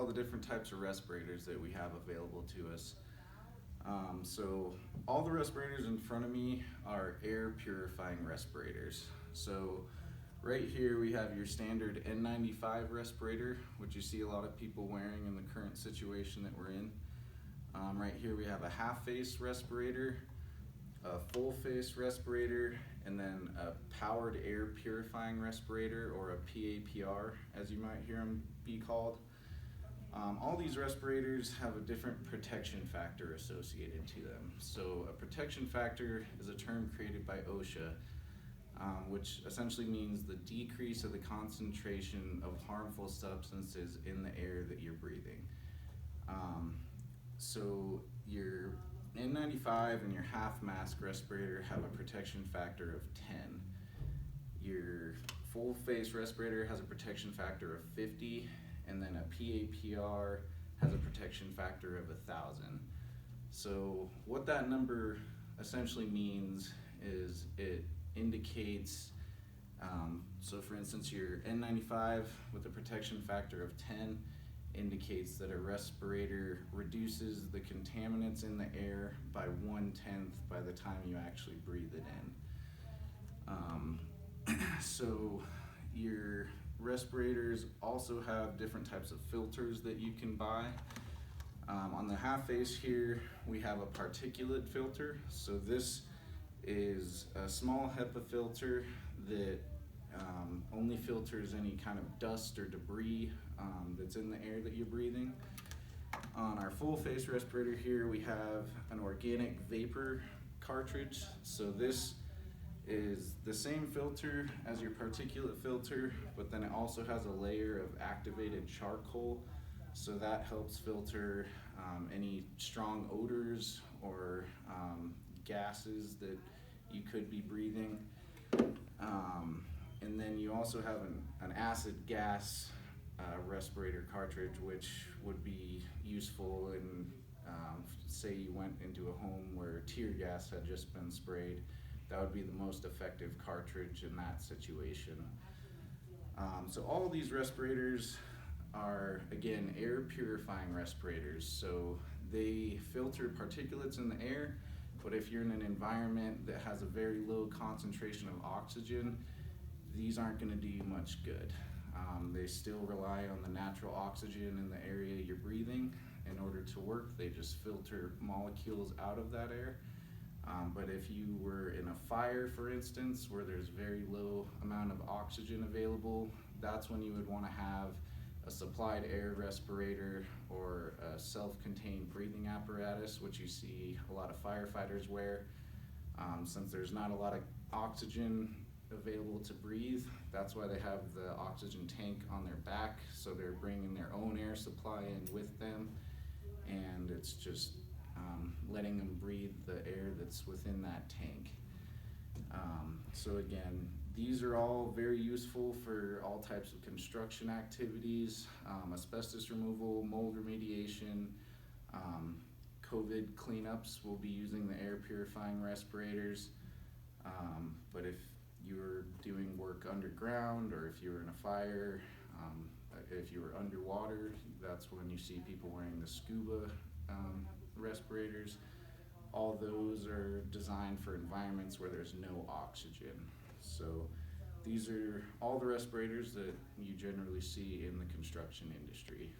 all the different types of respirators that we have available to us. So all the respirators in front of me are air purifying respirators. So right here we have your standard N95 respirator, which you see a lot of people wearing in the current situation that we're in. Right here we have a half face respirator, a full face respirator, and then a powered air purifying respirator, or a PAPR as you might hear them be called. All these respirators have a different protection factor associated to them. So a protection factor is a term created by OSHA, which essentially means the decrease of the concentration of harmful substances in the air that you're breathing. So your N95 and your half mask respirator have a protection factor of 10. Your full face respirator has a protection factor of 50, and then a PAPR has a protection factor of 1,000. So what that number essentially means is it indicates, so for instance, your N95 with a protection factor of 10 indicates that a respirator reduces the contaminants in the air by 1/10 by the time you actually breathe it in. So your respirators also have different types of filters that you can buy. On the half face here, we have a particulate filter. So this is a small HEPA filter that only filters any kind of dust or debris that's in the air that you're breathing. On our full face respirator here, we have an organic vapor cartridge. So this is the same filter as your particulate filter, but then it also has a layer of activated charcoal. So that helps filter any strong odors or gases that you could be breathing. And then you also have an acid gas respirator cartridge, which would be useful in, say you went into a home where tear gas had just been sprayed. That would be the most effective cartridge in that situation. So all of these respirators are, again, air purifying respirators. So they filter particulates in the air, but if you're in an environment that has a very low concentration of oxygen, these aren't going to do you much good. They still rely on the natural oxygen in the area you're breathing. In order to work, they just filter molecules out of that air. But if you were in a fire, for instance, where there's very low amount of oxygen available, that's when you would want to have a supplied air respirator or a self-contained breathing apparatus, which you see a lot of firefighters wear. Since there's not a lot of oxygen available to breathe, that's why they have the oxygen tank on their back, so they're bringing their own air supply in with them, and it's just letting them breathe the air that's within that tank. So again, these are all very useful for all types of construction activities, asbestos removal, mold remediation, COVID cleanups. We'll be using the air purifying respirators. But if you're doing work underground, or if you're in a fire, if you were underwater, that's when you see people wearing the scuba respirators. All those are designed for environments where there's no oxygen. So these are all the respirators that you generally see in the construction industry.